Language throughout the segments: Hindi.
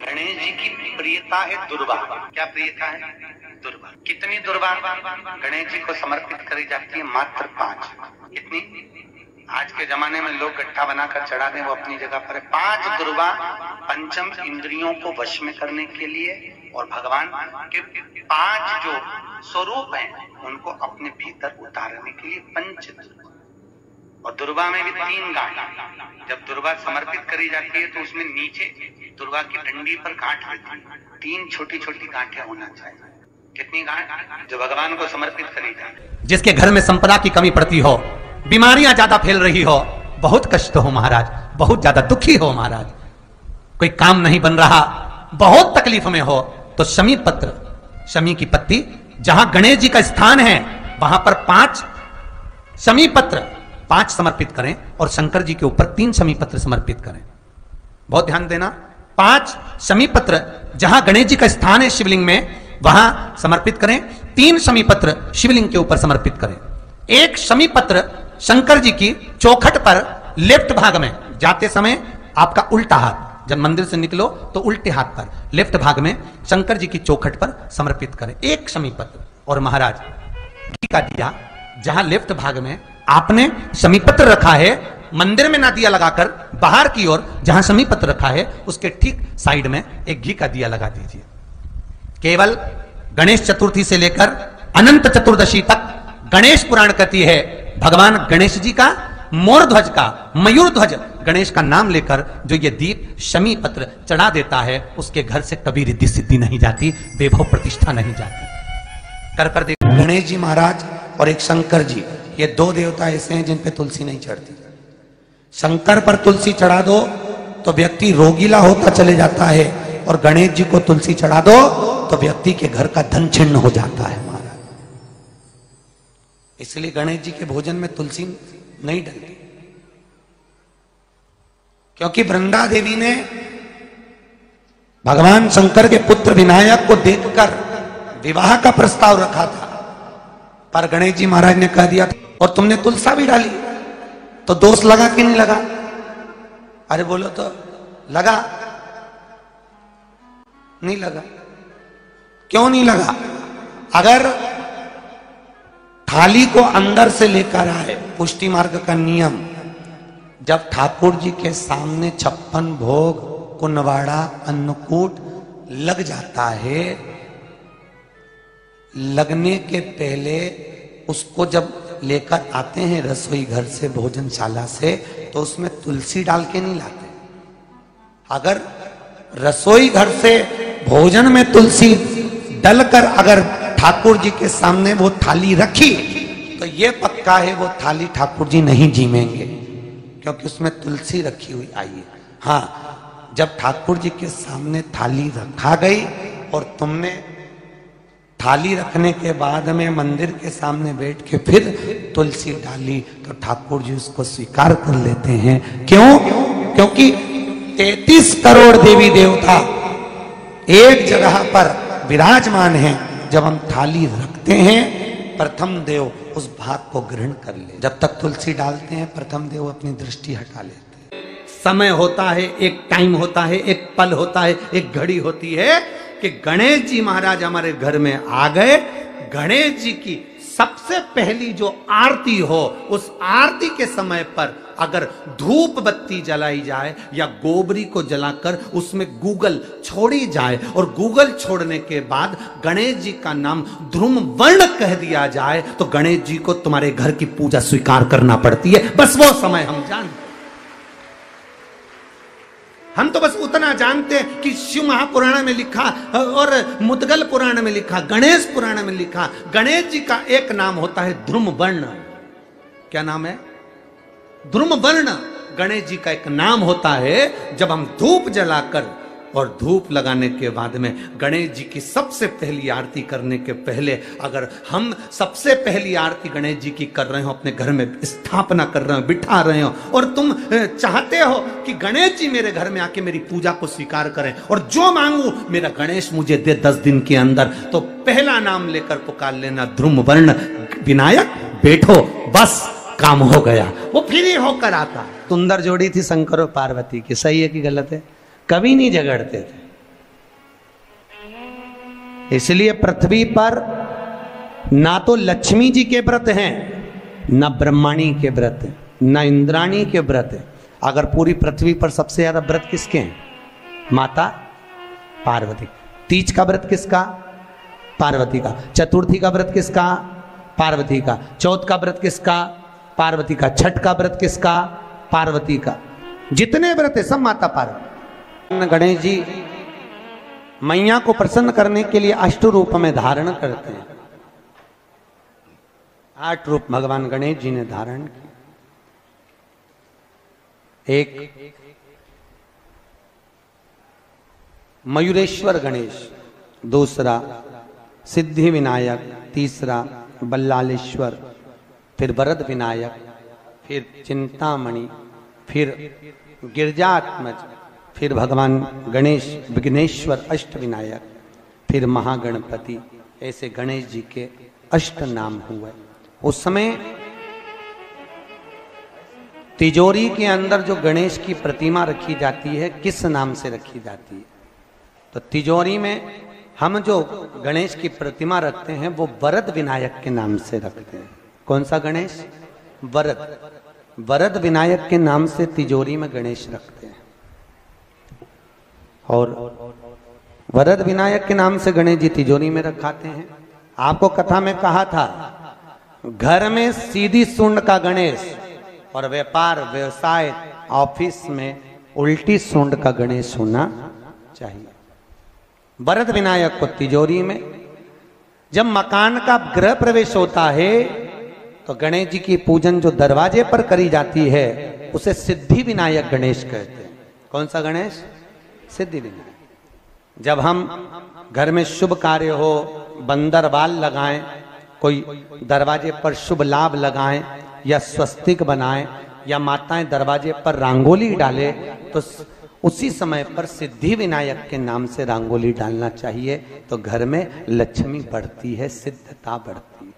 गणेश जी की प्रियता है दुर्वा। क्या प्रियता है? दुर्वा। कितनी दुर्वा गणेश जी को समर्पित करी जाती है? मात्र 5। कितनी? आज के जमाने में लोग गट्ठा बनाकर चढ़ा दें, वो अपनी जगह पर है। 5 दुर्वा पंचम इंद्रियों को वश में करने के लिए और भगवान के 5 जो स्वरूप हैं उनको अपने भीतर उतारने के लिए 5 दुर्वा। और दुर्वा में भी 3 गांठ। जब दुर्वा समर्पित करी जाती है तो उसमें नीचे दुर्वा की डंडी पर गांठ रहती है। 3 छोटी छोटी गांठें होना चाहिए। कितनी गांठ? जो भगवान को समर्पित करी जाए। जिसके घर में संपदा की कमी पड़ती हो, बीमारियां ज्यादा फैल रही हो, बहुत कष्ट हो महाराज, बहुत ज्यादा दुखी हो महाराज, कोई काम नहीं बन रहा, बहुत तकलीफ में हो, तो शमी पत्र, शमी की पत्ती, जहां गणेश जी का स्थान है वहां पर 5 शमी पत्र 5 समर्पित करें और शंकर जी के ऊपर 3 शमी पत्र समर्पित करें। बहुत ध्यान देना। 5 शमी पत्र जहां गणेश जी का स्थान है शिवलिंग में वहां समर्पित करें। 3 शमी पत्र शिवलिंग के ऊपर समर्पित करें। 1 शमी पत्र शंकर जी की चौखट पर लेफ्ट भाग में, जाते समय आपका उल्टा हाथ, जब मंदिर से निकलो तो उल्टे हाथ पर लेफ्ट भाग में शंकर जी की चौखट पर समर्पित करें 1 शमी पत्र। और महाराज घी का दिया जहां लेफ्ट भाग में आपने शमी पत्र रखा है, मंदिर में ना दिया लगाकर बाहर की ओर जहां शमी पत्र रखा है उसके ठीक साइड में एक घी का दिया लगा दीजिए। केवल गणेश चतुर्थी से लेकर अनंत चतुर्दशी तक गणेश पुराण कहती है भगवान गणेश जी का, मोर ध्वज का, मयूर ध्वज गणेश का नाम लेकर जो ये दीप शमी पत्र चढ़ा देता है उसके घर से कभी रिद्धि सिद्धि नहीं जाती, वैभव प्रतिष्ठा नहीं जाती। कर देखो, गणेश जी महाराज और एक शंकर जी, ये 2 देवता ऐसे हैं जिन पे तुलसी नहीं चढ़ती। शंकर पर तुलसी चढ़ा दो तो व्यक्ति रोगीला होता चले जाता है, और गणेश जी को तुलसी चढ़ा दो तो व्यक्ति के घर का धन छिन्न हो जाता है महाराज। इसलिए गणेश जी के भोजन में तुलसी नहीं डलती, क्योंकि वृंदा देवी ने भगवान शंकर के पुत्र विनायक को देखकर विवाह का प्रस्ताव रखा था, पर गणेश जी महाराज ने कह दिया और तुमने तुलसा भी डाली, तो दोष लगा कि नहीं लगा? अरे बोलो तो लगा? नहीं लगा। क्यों नहीं लगा? अगर थाली को अंदर से लेकर आए, पुष्टि मार्ग का नियम, जब ठाकुर जी के सामने 56 भोग, कुनवाड़ा, अन्नकूट लग जाता है, लगने के पहले उसको जब लेकर आते हैं रसोई घर से, भोजनशाला से, तो उसमें तुलसी डाल के नहीं लाते। अगर रसोई घर से भोजन में तुलसी डलकर अगर ठाकुर जी के सामने वो थाली रखी तो ये पक्का है वो थाली ठाकुर जी नहीं जीमेंगे, क्योंकि उसमें तुलसी रखी हुई आई है। हाँ, जब ठाकुर जी के सामने थाली रखा गई और तुमने थाली रखने के बाद में मंदिर के सामने बैठ के फिर तुलसी डाली तो ठाकुर जी उसको स्वीकार कर लेते हैं। क्यों? क्योंकि 33 करोड़ देवी देवता एक जगह पर विराजमान हैं। जब हम थाली रखते हैं प्रथम देव उस भाग को ग्रहण कर ले। जब तक तुलसी डालते हैं प्रथम देव अपनी दृष्टि हटा लेते हैं। समय होता है, एक टाइम होता है, एक पल होता है, एक घड़ी होती है कि गणेश जी महाराज हमारे घर में आ गए। गणेश जी की सबसे पहली जो आरती हो, उस आरती के समय पर अगर धूप बत्ती जलाई जाए या गोबरी को जलाकर उसमें गूगल छोड़ी जाए और गूगल छोड़ने के बाद गणेश जी का नाम ध्रुम वर्ण कह दिया जाए तो गणेश जी को तुम्हारे घर की पूजा स्वीकार करना पड़ती है। बस वो समय हम जानते, हम तो बस उतना जानते हैं कि शिव महापुराण में लिखा और मुद्गल पुराण में लिखा, गणेश पुराण में लिखा, गणेश जी का एक नाम होता है ध्रुम वर्ण। क्या नाम है? ध्रुम वर्ण गणेश जी का एक नाम होता है। जब हम धूप जलाकर और धूप लगाने के बाद में गणेश जी की सबसे पहली आरती करने के पहले अगर हम सबसे पहली आरती गणेश जी की कर रहे हो, अपने घर में स्थापना कर रहे हो, बिठा रहे हो, और तुम चाहते हो कि गणेश जी मेरे घर में आके मेरी पूजा को स्वीकार करें और जो मांगू मेरा गणेश मुझे दे 10 दिन के अंदर, तो पहला नाम लेकर पुकार लेना ध्रुम वर्ण विनायक, बैठो, बस काम हो गया। वो फिर ही होकर आता। सुंदर जोड़ी थी शंकर और पार्वती की, सही है कि गलत है? कभी नहीं झगड़ते थे, इसलिए पृथ्वी पर ना तो लक्ष्मी जी के व्रत हैं, ना ब्रह्माणी के व्रत हैं, ना इंद्राणी के व्रत हैं। अगर पूरी पृथ्वी पर सबसे ज्यादा व्रत किसके हैं? माता पार्वती। तीज का व्रत किसका? पार्वती का। चतुर्थी का व्रत किसका? पार्वती का। चौथ का व्रत किसका? पार्वती का। छठ का व्रत किसका? पार्वती का। जितने व्रत है सब माता पार्वती। गणेश जी मैया को प्रसन्न करने के लिए अष्ट रूप में धारण करते हैं। 8 रूप भगवान गणेश जी ने धारण किए। एक मयूरेश्वर गणेश, दूसरा सिद्धि विनायक, तीसरा बल्लालेश्वर, फिर वरद विनायक, फिर चिंतामणि, फिर गिरजात्मज, फिर भगवान गणेश विघ्नेश्वर अष्ट विनायक, फिर महागणपति। ऐसे गणेश जी के अष्ट नाम हुए। उस समय तिजोरी के अंदर जो गणेश की प्रतिमा रखी जाती है किस नाम से रखी जाती है? तो तिजोरी में हम जो गणेश की प्रतिमा रखते हैं वो वरद विनायक के नाम से रखते हैं। कौन सा गणेश? वरद। वरद विनायक के नाम से तिजोरी में गणेश रखते हैं। और वरद विनायक के नाम से गणेश जी तिजोरी में रखाते हैं। आपको कथा में कहा था घर में सीधी सूंड का गणेश और व्यापार व्यवसाय ऑफिस में उल्टी सूंड का गणेश होना चाहिए। वरद विनायक को तिजोरी में। जब मकान का गृह प्रवेश होता है तो गणेश जी की पूजन जो दरवाजे पर करी जाती है उसे सिद्धि विनायक गणेश कहते हैं। कौन सा गणेश? सिद्धि विनायक। जब हम घर में शुभ कार्य हो, बंदर बाल लगाएं, कोई दरवाजे पर शुभ लाभ लगाएं या स्वस्तिक बनाएं या माताएं दरवाजे पर रंगोली डाले तो उसी समय पर सिद्धि विनायक के नाम से रंगोली डालना चाहिए। तो घर में लक्ष्मी बढ़ती है, सिद्धता बढ़ती है।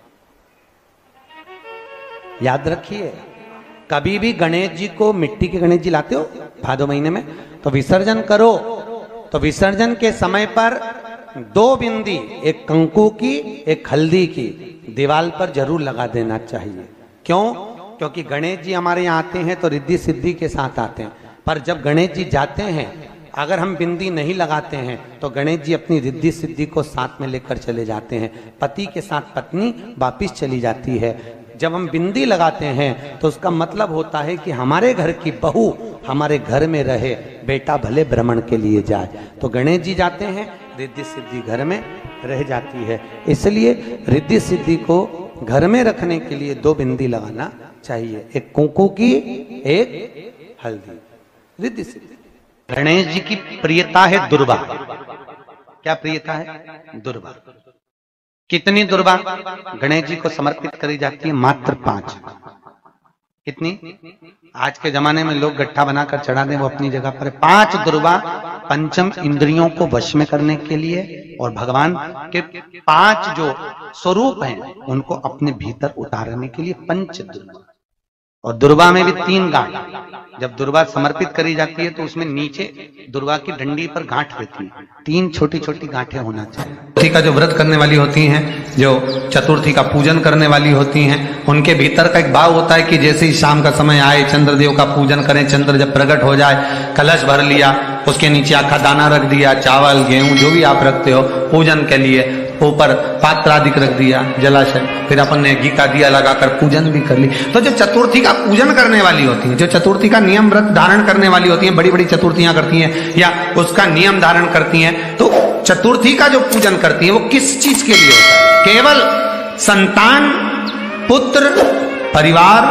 याद रखिए, कभी भी गणेश जी को, मिट्टी के गणेश जी लाते हो भादो महीने में, तो विसर्जन करो तो विसर्जन के समय पर 2 बिंदी, एक कंकु की एक हल्दी की, दीवार पर जरूर लगा देना चाहिए। क्यों? क्योंकि गणेश जी हमारे यहाँ आते हैं तो रिद्धि सिद्धि के साथ आते हैं, पर जब गणेश जी जाते हैं अगर हम बिंदी नहीं लगाते हैं तो गणेश जी अपनी रिद्धि सिद्धि को साथ में लेकर चले जाते हैं। पति के साथ पत्नी वापिस चली जाती है। जब हम बिंदी लगाते हैं तो उसका मतलब होता है कि हमारे घर की बहू हमारे घर में रहे, बेटा भले भ्रमण के लिए जाए। तो गणेश जी जाते हैं, रिद्धि सिद्धि घर में रह जाती है। इसलिए रिद्धि सिद्धि को घर में रखने के लिए 2 बिंदी लगाना चाहिए, एक कुंकू की एक हल्दी। रिद्धि सिद्धि। गणेश जी की प्रियता है दुर्वा। क्या प्रियता है? दुर्वा। कितनी दुर्वा गणेश जी को समर्पित करी जाती है? मात्र 5। कितनी? आज के जमाने में लोग गट्ठा बनाकर चढ़ा दें, वो अपनी जगह पर 5 दुर्वा पंचम इंद्रियों को वश में करने के लिए और भगवान के 5 जो स्वरूप हैं उनको अपने भीतर उतारने के लिए 5 दुर्वा। और दुर्वा में भी 3 गांठ। जब दुर्वा समर्पित करी जाती है तो उसमें नीचे दुर्वा की डंडी पर गांठ रहती है, 3 छोटी छोटी गांठें होना चाहिए। चतुर्थी का जो व्रत करने वाली होती हैं, जो चतुर्थी का पूजन करने वाली होती हैं, उनके भीतर का एक भाव होता है कि जैसे ही शाम का समय आए चंद्रदेव का पूजन करें। चंद्र जब प्रकट हो जाए, कलश भर लिया, उसके नीचे आखा दाना रख दिया, चावल गेहूं जो भी आप रखते हो पूजन के लिए, ऊपर पात्र आदि रख दिया, जलाशय, फिर अपन ने घी का दिया लगाकर पूजन भी कर ली। तो जो चतुर्थी का पूजन करने वाली होती है, जो चतुर्थी का नियम व्रत धारण करने वाली होती हैं, बड़ी बड़ी चतुर्थियां करती हैं या उसका नियम धारण करती हैं, तो चतुर्थी का जो पूजन करती है वो किस चीज के लिए होता है? केवल संतान, पुत्र, परिवार,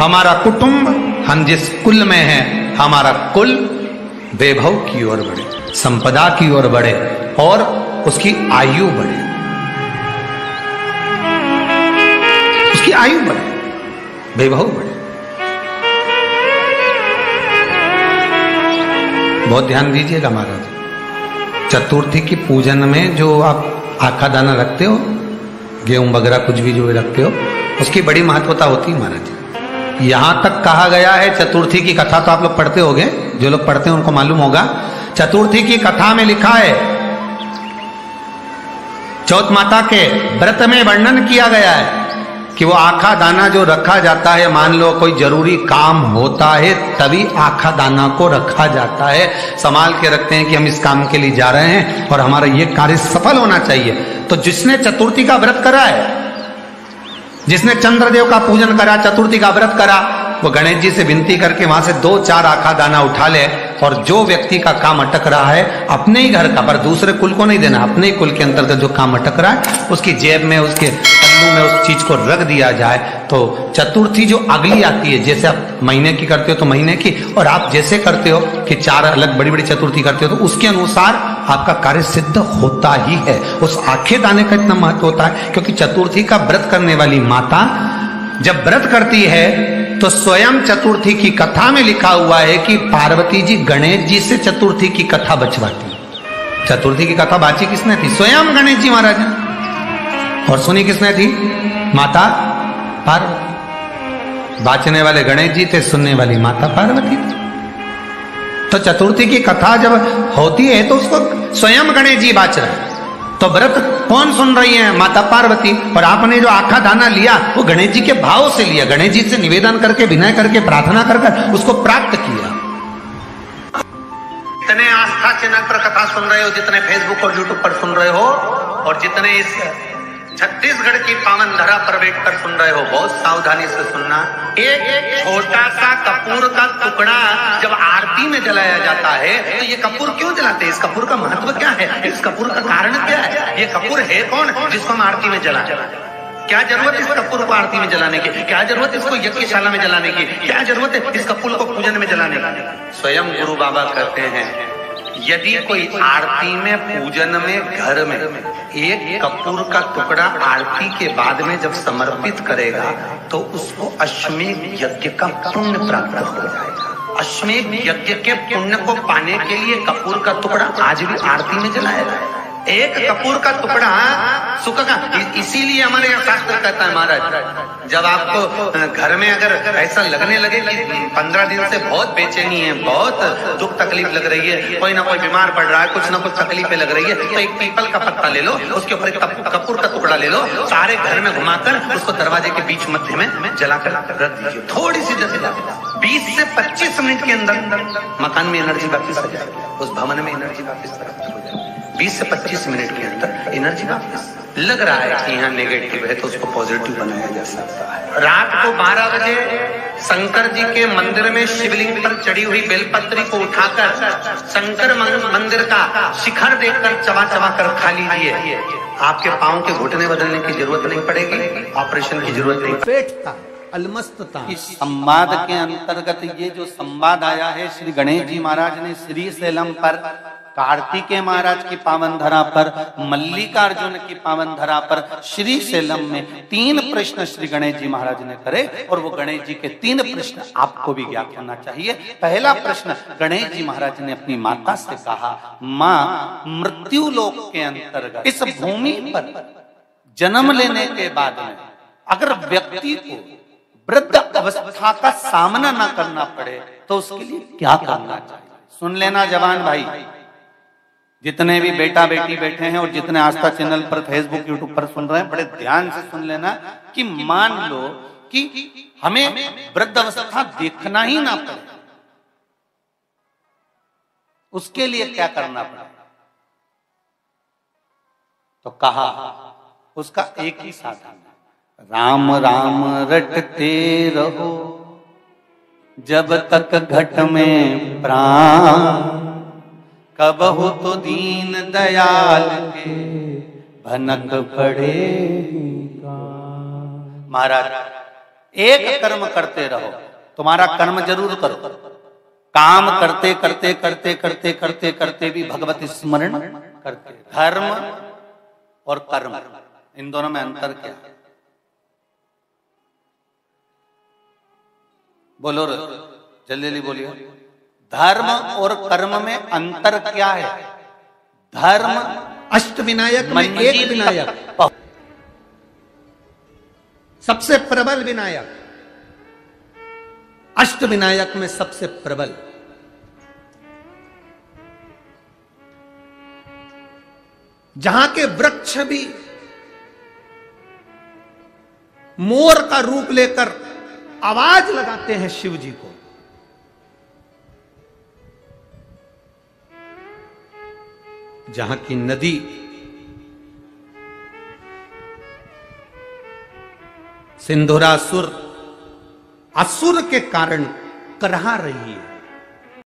हमारा कुटुंब, हम जिस कुल में हैं, हमारा कुल वैभव की ओर बढ़े, संपदा की ओर बढ़े और उसकी आयु बढ़े, उसकी आयु बढ़े, वैभव बढ़े। बहुत ध्यान दीजिएगा महाराज। चतुर्थी की पूजन में जो आप आखा दाना रखते हो, गेहूं वगैरह कुछ भी जो रखते हो, उसकी बड़ी महत्वता होती है महाराज। यहां तक कहा गया है, चतुर्थी की कथा तो आप लोग पढ़ते होंगे, जो लोग पढ़ते हैं उनको मालूम होगा। चतुर्थी की कथा में लिखा है चौथ माता के व्रत में वर्णन किया गया है कि वो आखा दाना जो रखा जाता है, मान लो कोई जरूरी काम होता है तभी आखा दाना को रखा जाता है, संभाल के रखते हैं कि हम इस काम के लिए जा रहे हैं और हमारा ये कार्य सफल होना चाहिए। तो जिसने चतुर्थी का व्रत करा है, जिसने चंद्रदेव का पूजन करा, चतुर्थी का व्रत करा, वो गणेश जी से विनती करके वहां से 2-4 आखा दाना उठा ले और जो व्यक्ति का काम अटक रहा है अपने ही घर का, पर दूसरे कुल को नहीं देना, अपने ही कुल के अंतर्गत जो काम अटक रहा है उसकी जेब में, उसके पल्लू में उस चीज को रख दिया जाए। तो चतुर्थी जो अगली आती है, जैसे आप महीने की करते हो तो महीने की, और आप जैसे करते हो कि 4 अलग बड़ी बड़ी चतुर्थी करते हो तो उसके अनुसार आपका कार्य सिद्ध होता ही है। उस आखे दाने का इतना महत्व होता है क्योंकि चतुर्थी का व्रत करने वाली माता जब व्रत करती है तो स्वयं चतुर्थी की कथा में लिखा हुआ है कि पार्वती जी गणेश जी से चतुर्थी की कथा बचवाती। चतुर्थी की कथा बाची किसने थी? स्वयं गणेश जी महाराज ने। और सुनी किसने थी? माता पार्वती। बाचने वाले गणेश जी थे, सुनने वाली माता पार्वती थी। तो चतुर्थी की कथा जब होती है तो उसको स्वयं गणेश जी बाच रहे हैं। तो व्रत कौन सुन रही है? माता पार्वती। और आपने जो आखा दाना लिया वो गणेश जी के भाव से लिया, गणेश जी से निवेदन करके, विनय करके, प्रार्थना कर उसको प्राप्त किया। जितने आस्था चैनल पर कथा सुन रहे हो, जितने फेसबुक और यूट्यूब पर सुन रहे हो, और जितने इस छत्तीसगढ़ की पावन धरा पर बैठकर सुन रहे हो, बहुत सावधानी से सुनना। एक छोटा सा कपूर का टुकड़ा जब आरती में जलाया जाता है तो ये कपूर क्यों जलाते हैं? इस कपूर का महत्व क्या है? इस कपूर का कारण क्या है? ये कपूर है कौन जिसको हम आरती में जला? क्या जरूरत इस कपूर को आरती में जलाने की? क्या जरूरत इसको यज्ञशाला में जलाने की? क्या जरूरत है इस कपूर को पूजन में जलाने की? स्वयं गुरु बाबा कहते हैं यदि कोई आरती में, पूजन में, घर में एक कपूर का टुकड़ा आरती के बाद में जब समर्पित करेगा तो उसको अश्वमेध यज्ञ का पुण्य प्राप्त हो जाएगा। अश्वमेध यज्ञ के पुण्य को पाने के लिए कपूर का टुकड़ा आज भी आरती में जलाया जाए। एक कपूर का टुकड़ा सुख का, इसीलिए हमारे यहाँ शास्त्र कहता है महाराज, जब आपको घर में अगर ऐसा लगने लगे कि 15 दिन से बहुत बेचैनी है, बहुत दुख तकलीफ लग रही है, कोई ना कोई बीमार पड़ रहा है, कुछ ना कुछ तकलीफें लग रही है, तो एक पीपल का पत्ता ले लो, उसके ऊपर एक कपूर का टुकड़ा ले लो, सारे घर में घुमाकर उसको दरवाजे के बीच मध्य में जलाकर रख दीजिए। थोड़ी सी जला 20 से 25 मिनट के अंदर मकान में एनर्जी वापिस आ जाएगी, उस भवन में एनर्जी वापिस हो जाएगी। 20 से 25 मिनट के अंदर एनर्जी वापस। लग रहा है कि यहाँ नेगेटिव है तो उसको पॉजिटिव बनाया जा सकता है। रात को 12 बजे शंकर जी के मंदिर में शिवलिंग पर चढ़ी हुई बेलपत्री को उठाकर शंकर मंदिर का शिखर देखकर चबा चबा कर खा लीजिए। आपके पांव के घुटने बदलने की जरूरत नहीं पड़ेगी, ऑपरेशन की जरूरत नहीं। पेट था, अलमस्तता। इस संवाद के अंतर्गत ये जो संवाद आया है, श्री गणेश जी महाराज ने श्री शैलम पर, कार्तिकेय महाराज की पावन धरा पर, मल्लिकार्जुन की पावन धरा पर, श्री शैलम में 3 प्रश्न श्री गणेश जी महाराज ने करे और वो गणेश जी के 3 प्रश्न आपको भी ज्ञात होना चाहिए। पहला प्रश्न गणेश जी महाराज ने अपनी माता से कहा, माँ, मृत्यु लोक के अंतर्गत इस भूमि पर जन्म लेने के बाद में अगर व्यक्ति को वृद्ध अवस्था का सामना न करना पड़े तो उसके लिए क्या करना चाहिए? सुन लेना जवान भाई, जितने भी बेटा बेटी बैठे हैं और जितने आस्था चैनल पर, फेसबुक, यूट्यूब पर सुन रहे हैं, बड़े ध्यान से सुन लेना कि मान लो कि हमें वृद्ध अवस्था देखना ही ना पड़े, उसके लिए क्या करना पड़े? तो कहा उसका एक ही साधन, राम राम रटते रहो जब तक घट में प्राण, कबहु तो दीन दयाल के भनक पड़ेगा। महाराज, एक कर्म करते रहो, तुम्हारा कर्म जरूर करो, काम करते करते करते करते करते करते भी भगवत स्मरण करते। धर्म और कर्म, इन दोनों में अंतर क्या है? बोलो रे, जल्दी जल्दी बोलिए। धर्म और कर्म में अंतर क्या है? धर्म अष्ट विनायक में एक विनायक, सबसे प्रबल विनायक, अष्ट विनायक में सबसे प्रबल। जहां के वृक्ष भी मोर का रूप लेकर आवाज लगाते हैं शिव जी को, जहां की नदी सिंधुरासुर असुर के कारण करहा रही है,